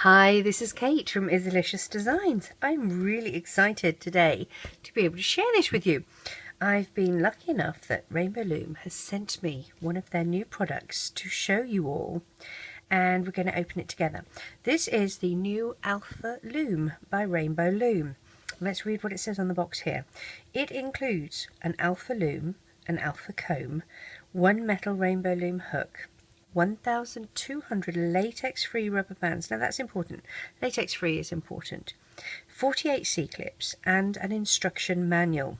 Hi, this is Kate from Izzalicious Designs. I'm really excited today to be able to share this with you. I've been lucky enough that Rainbow Loom has sent me one of their new products to show you all, and we're going to open it together. This is the new Alpha Loom by Rainbow Loom. Let's read what it says on the box here. It includes an Alpha Loom, an Alpha Comb, one metal Rainbow Loom hook, 1,200 latex-free rubber bands. Now that's important. Latex-free is important. 48 C-clips and an instruction manual.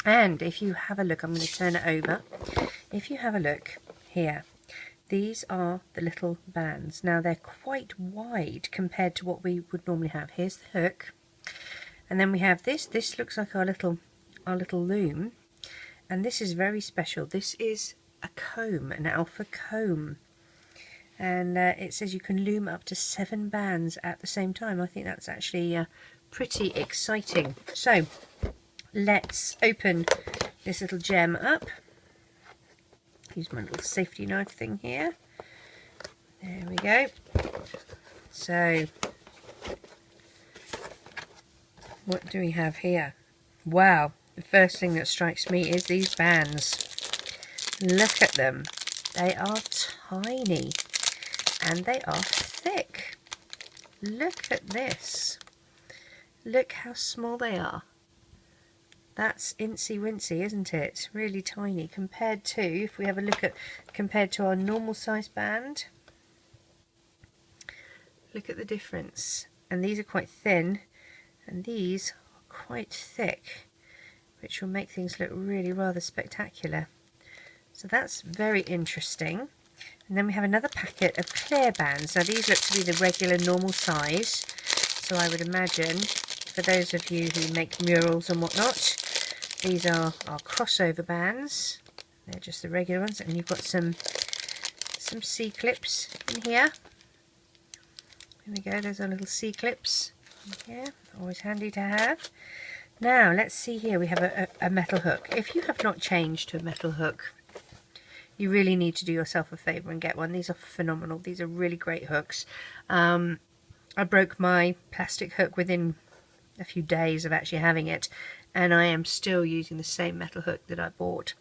And if you have a look, I'm going to turn it over. If you have a look here, these are the little bands. Now they're quite wide compared to what we would normally have. Here's the hook, and then we have this. This looks like our little loom, and this is very special. This is a comb, an Alpha comb, and it says you can loom up to 7 bands at the same time. I think that's actually pretty exciting. So let's open this little gem up. Use my little safety knife thing here. There we go. So what do we have here? Wow, the first thing that strikes me is these bands. Look at them. They are tiny and they are thick. Look at this. Look how small they are. That's incy wincy, isn't it? Really tiny compared to, if we have a look at, compared to our normal size band. Look at the difference. And these are quite thin and these are quite thick, which will make things look really rather spectacular. So that's very interesting. And then we have another packet of clear bands. Now these look to be the regular normal size. So I would imagine for those of you who make murals and whatnot, these are our crossover bands. They're just the regular ones. And you've got some C-clips in here. There we go, there's our little C-clips in here. Always handy to have. Now let's see here, we have a metal hook. If you have not changed to a metal hook, you really need to do yourself a favour and get one. These are phenomenal. These are really great hooks. I broke my plastic hook within a few days of actually having it, and I am still using the same metal hook that I bought.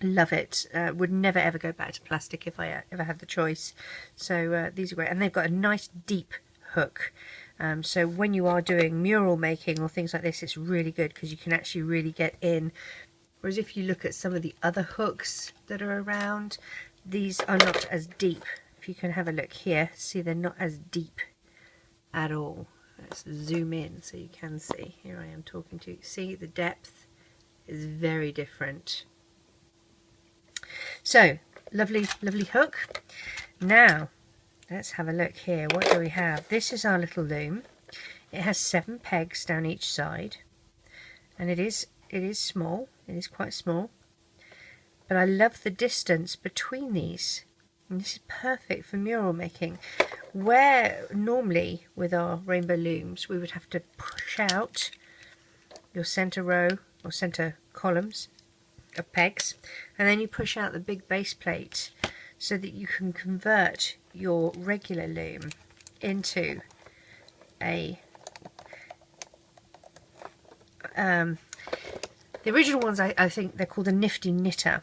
Love it. Would never ever go back to plastic if I ever had the choice. So these are great, and they've got a nice deep hook. So when you are doing mural making or things like this, it's really good because you can actually really get in. Whereas if you look at some of the other hooks that are around, these are not as deep. If you can have a look here, see they're not as deep at all. Let's zoom in so you can see. Here I am talking to you. See, the depth is very different. So, lovely, lovely hook. Now, let's have a look here. What do we have? This is our little loom. It has 7 pegs down each side, and it is small. It is quite small, but I love the distance between these, and this is perfect for mural making, where normally with our rainbow looms we would have to push out your center row or center columns of pegs, and then you push out the big base plate so that you can convert your regular loom into a the original ones, I think they're called a nifty knitter.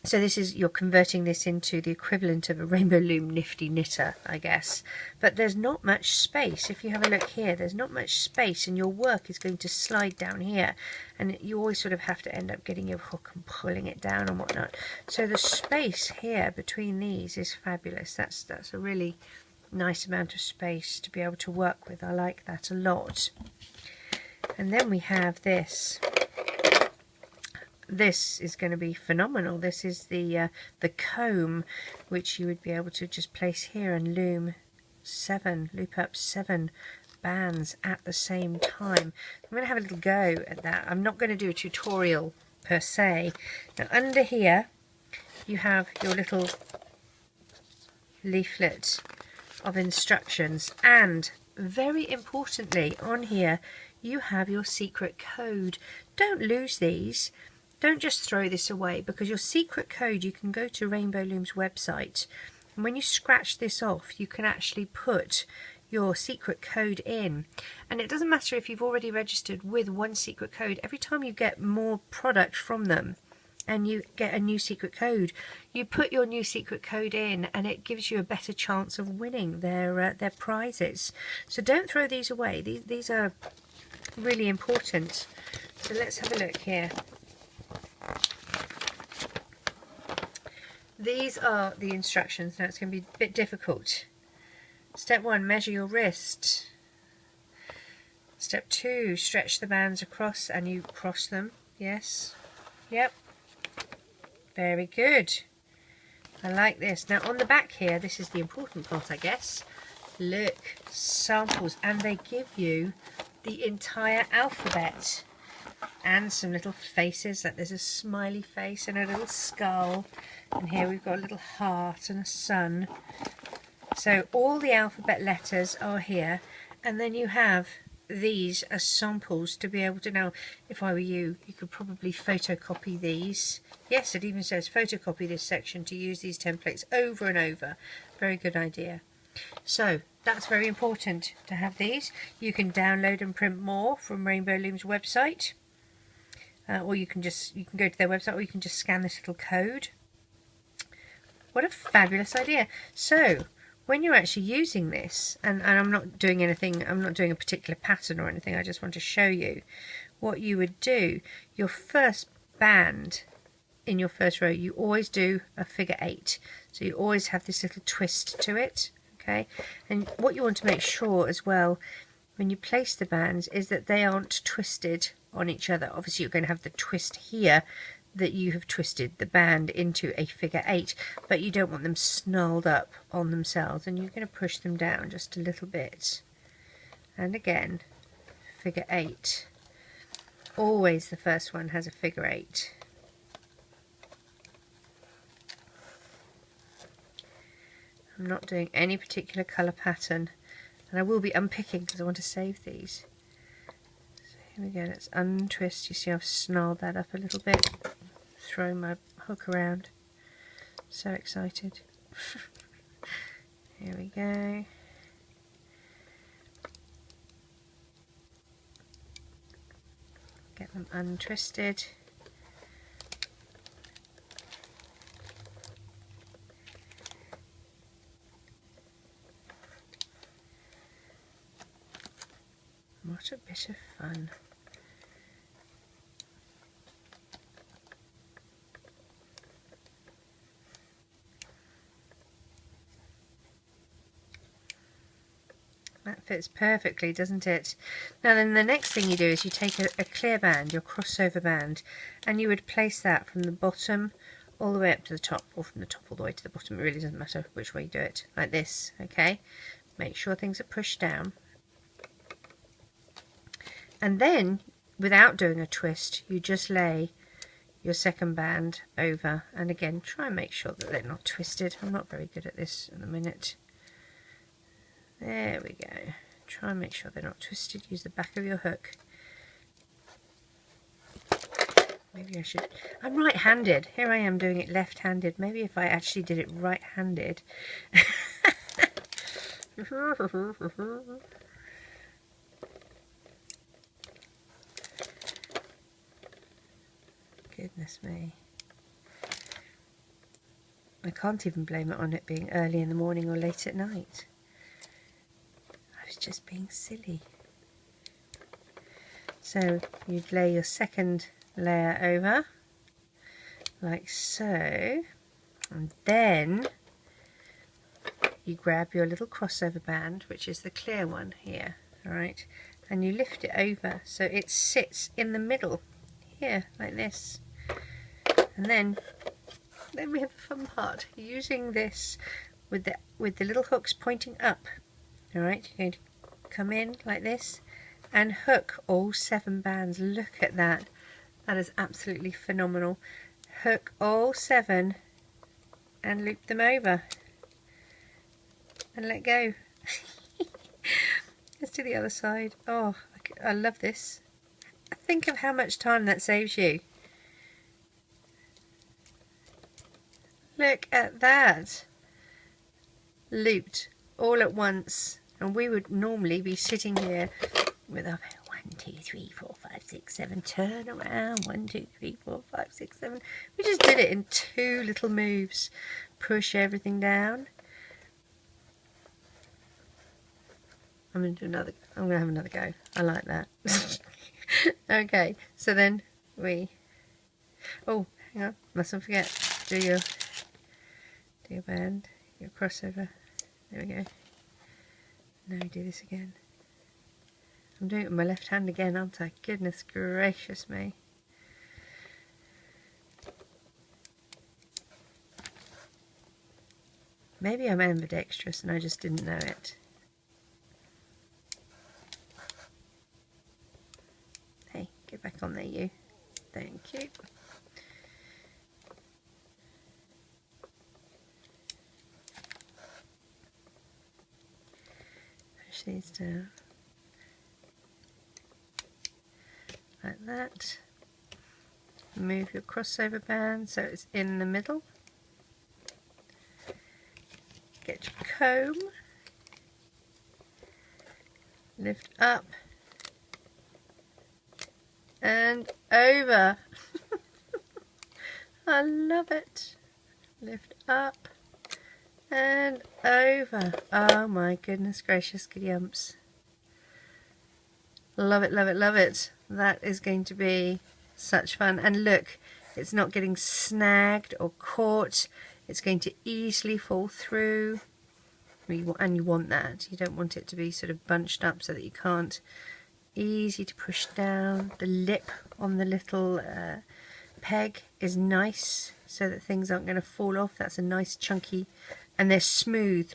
So this is, you're converting this into the equivalent of a Rainbow Loom nifty knitter, I guess. But there's not much space. If you have a look here, there's not much space, and your work is going to slide down here. And you always sort of have to end up getting your hook and pulling it down and whatnot. So the space here between these is fabulous. That's a really nice amount of space to be able to work with. I like that a lot. And then we have this. This is going to be phenomenal. This is the comb, which you would be able to just place here and loop up 7 bands at the same time. I'm going to have a little go at that. I'm not going to do a tutorial per se. Now under here you have your little leaflet of instructions, and very importantly on here you have your secret code. Don't lose these. Don't just throw this away, because your secret code, you can go to Rainbow Loom's website, and when you scratch this off you can actually put your secret code in, and it doesn't matter if you've already registered with one secret code. Every time you get more product from them and you get a new secret code, you put your new secret code in and it gives you a better chance of winning their prizes. So don't throw these away. These are really important. So let's have a look here. These are the instructions. Now it's going to be a bit difficult. Step 1, measure your wrist. Step 2, stretch the bands across and you cross them. Yes. Yep. Very good. I like this. Now on the back here, this is the important part, I guess. Look, samples, and they give you the entire alphabet and some little faces. Like there's a smiley face and a little skull, and here we've got a little heart and a sun. So all the alphabet letters are here, and then you have these as samples to be able to. Now if I were you, you could probably photocopy these. Yes, it even says photocopy this section to use these templates over and over. Very good idea. So that's very important to have these. You can download and print more from Rainbow Loom's website, or you can go to their website, or you can just scan this little code. What a fabulous idea! So when you're actually using this, and I'm not doing anything, I'm not doing a particular pattern or anything, I just want to show you what you would do. Your first band in your first row, you always do a figure 8. So you always have this little twist to it, okay? And what you want to make sure as well when you place the bands is that they aren't twisted on each other. Obviously you're going to have the twist here that you have twisted the band into a figure 8, but you don't want them snarled up on themselves, and you're going to push them down just a little bit. And again, figure 8. Always the first one has a figure 8. I'm not doing any particular colour pattern, and I will be unpicking because I want to save these. So here we go, let's untwist. You see I've snarled that up a little bit, throwing my hook around. So excited. Here we go. Get them untwisted. What a bit of fun. That fits perfectly, doesn't it? Now then, the next thing you do is you take a clear band, your crossover band, and you would place that from the bottom all the way up to the top, or from the top all the way to the bottom. It really doesn't matter which way you do it, like this, okay? Make sure things are pushed down. And then, without doing a twist, you just lay your second band over, and again try and make sure that they're not twisted. I'm not very good at this at the minute. There we go. Try and make sure they're not twisted. Use the back of your hook. Maybe I should... I'm right-handed. Here I am doing it left-handed. Maybe if I actually did it right-handed. Goodness me. I can't even blame it on it being early in the morning or late at night. I was just being silly. So you'd lay your second layer over, like so, and then you grab your little crossover band, which is the clear one here, alright, and you lift it over so it sits in the middle here, like this. And then we have the fun part, using this with the little hooks pointing up. Alright, you're going to come in like this and hook all 7 bands. Look at that. That is absolutely phenomenal. Hook all 7 and loop them over. And let go. Let's do the other side. Oh, I love this. Think of how much time that saves you. Look at that. Looped all at once And we would normally be sitting here with our 1, 2, 3, 4, 5, 6, 7, turn around, 1, 2, 3, 4, 5, 6, 7. We just did it in 2 little moves. Push everything down. I'm going to have another go. I like that. Okay, so then we, oh, hang on, mustn't forget, do your band, your crossover. There we go. Now we do this again. I'm doing it with my left hand again, aren't I? Goodness gracious me. Maybe I'm ambidextrous and I just didn't know it. Hey, get back on there, you. Thank you. Push these down. Like that. Move your crossover band so it's in the middle. Get your comb. Lift up. And over. I love it. Lift up and over. Oh my goodness gracious, giddy umps. Love it, love it, love it. That is going to be such fun. And look, it's not getting snagged or caught. It's going to easily fall through. And you want that. You don't want it to be sort of bunched up so that you can't. Easy to push down. The lip on the little peg is nice so that things aren't going to fall off. That's a nice chunky, and they're smooth.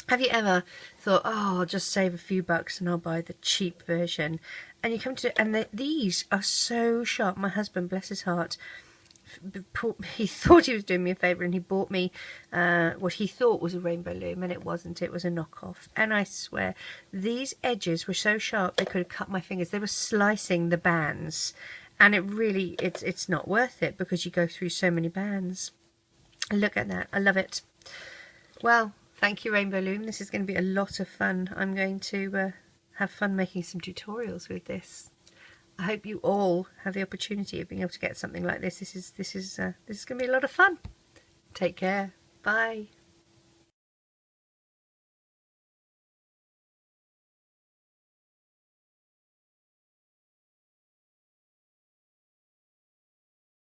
Have you ever thought, oh, I'll just save a few bucks and I'll buy the cheap version? And you come to, and these are so sharp. My husband, bless his heart, he thought he was doing me a favour and he bought me what he thought was a Rainbow Loom, and it wasn't. It was a knockoff. And I swear, these edges were so sharp they could have cut my fingers. They were slicing the bands, and it really, it's not worth it because you go through so many bands. Look at that. I love it. Well, thank you, Rainbow Loom. This is going to be a lot of fun. I'm going to have fun making some tutorials with this. I hope you all have the opportunity of being able to get something like this. This is going to be a lot of fun. Take care. Bye.